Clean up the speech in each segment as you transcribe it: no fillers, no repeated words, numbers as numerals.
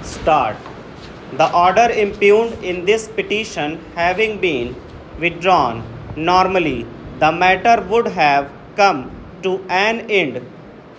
Start. The order impugned in this petition having been withdrawn, normally the matter would have come to an end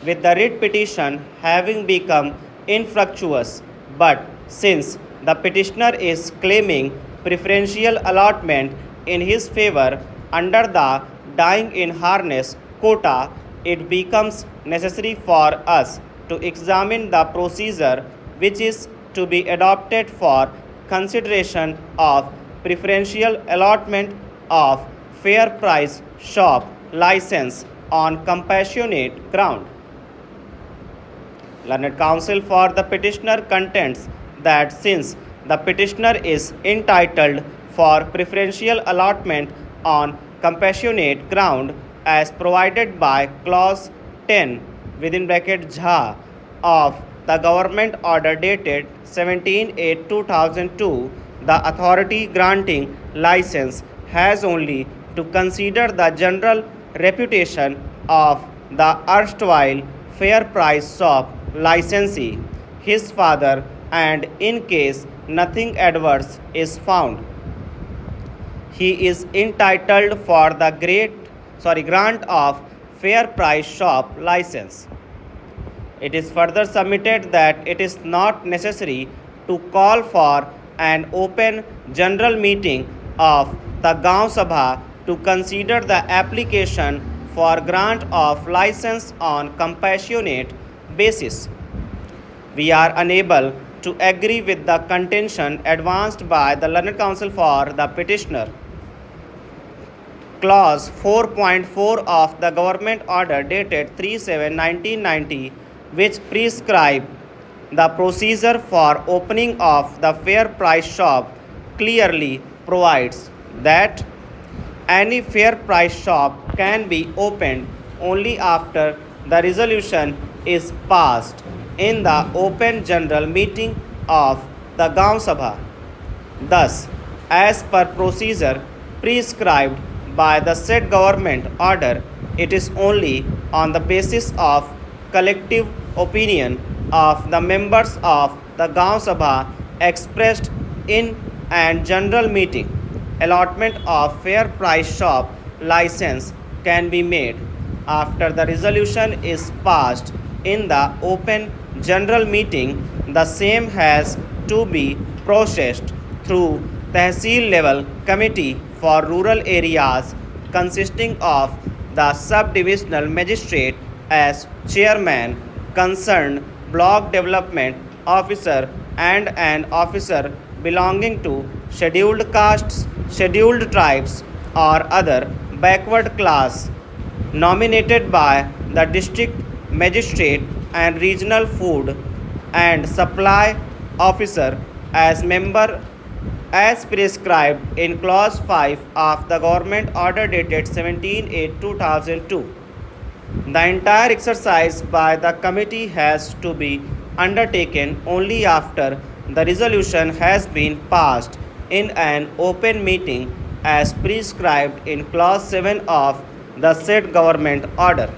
with the writ petition having become infructuous. But since the petitioner is claiming preferential allotment in his favor under the dying in harness quota, it becomes necessary for us to examine the procedure which is to be adopted for consideration of preferential allotment of fair price shop license on compassionate ground. Learned counsel for the petitioner contends that since the petitioner is entitled for preferential allotment on compassionate ground as provided by clause 10 within bracket Jha of the government order dated 17/8/2002, the authority granting license has only to consider the general reputation of the erstwhile fair price shop licensee, his father, and in case nothing adverse is found, he is entitled for the grant of fair price shop license. It is further submitted that it is not necessary to call for an open general meeting of the Gaon Sabha to consider the application for grant of license on compassionate basis. We are unable to agree with the contention advanced by the learned counsel for the petitioner. Clause 4.4 of the government order dated 3/7/1990, which prescribe the procedure for opening of the fair price shop, clearly provides that any fair price shop can be opened only after the resolution is passed in the open general meeting of the Gaon Sabha. Thus, as per procedure prescribed by the said government order, it is only on the basis of collective opinion of the members of the Gaon Sabha expressed in an general meeting, allotment of fair price shop license can be made. After the resolution is passed in the open general meeting, the same has to be processed through Tehsil level committee for rural areas consisting of the sub-divisional magistrate as chairman, concerned block development officer, and an officer belonging to scheduled castes, scheduled tribes, or other backward class nominated by the district magistrate and regional food and supply officer as member as prescribed in clause 5 of the government order dated 17/8/2002. The entire exercise by the committee has to be undertaken only after the resolution has been passed in an open meeting as prescribed in clause 7 of the said government order.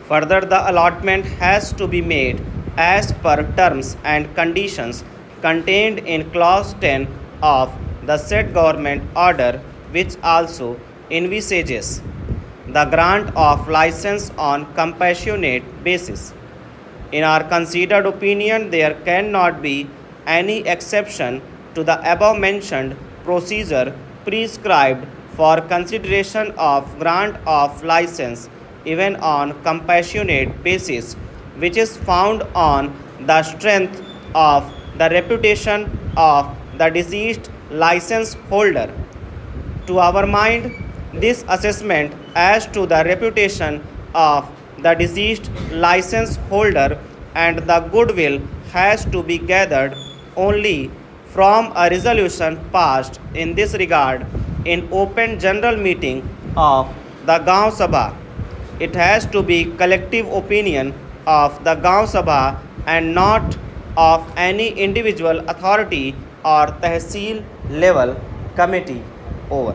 Further, the allotment has to be made as per terms and conditions contained in clause 10 of the said government order, which also envisages the grant of license on compassionate basis. In our considered opinion, there cannot be any exception to the above mentioned procedure prescribed for consideration of grant of license even on compassionate basis, which is found on the strength of the reputation of the deceased license holder. To our mind, this assessment as to the reputation of the deceased license holder and the goodwill has to be gathered only from a resolution passed in this regard in open general meeting of the Gaon Sabha. It has to be collective opinion of the Gaon Sabha and not of any individual authority or Tehsil level committee. Over.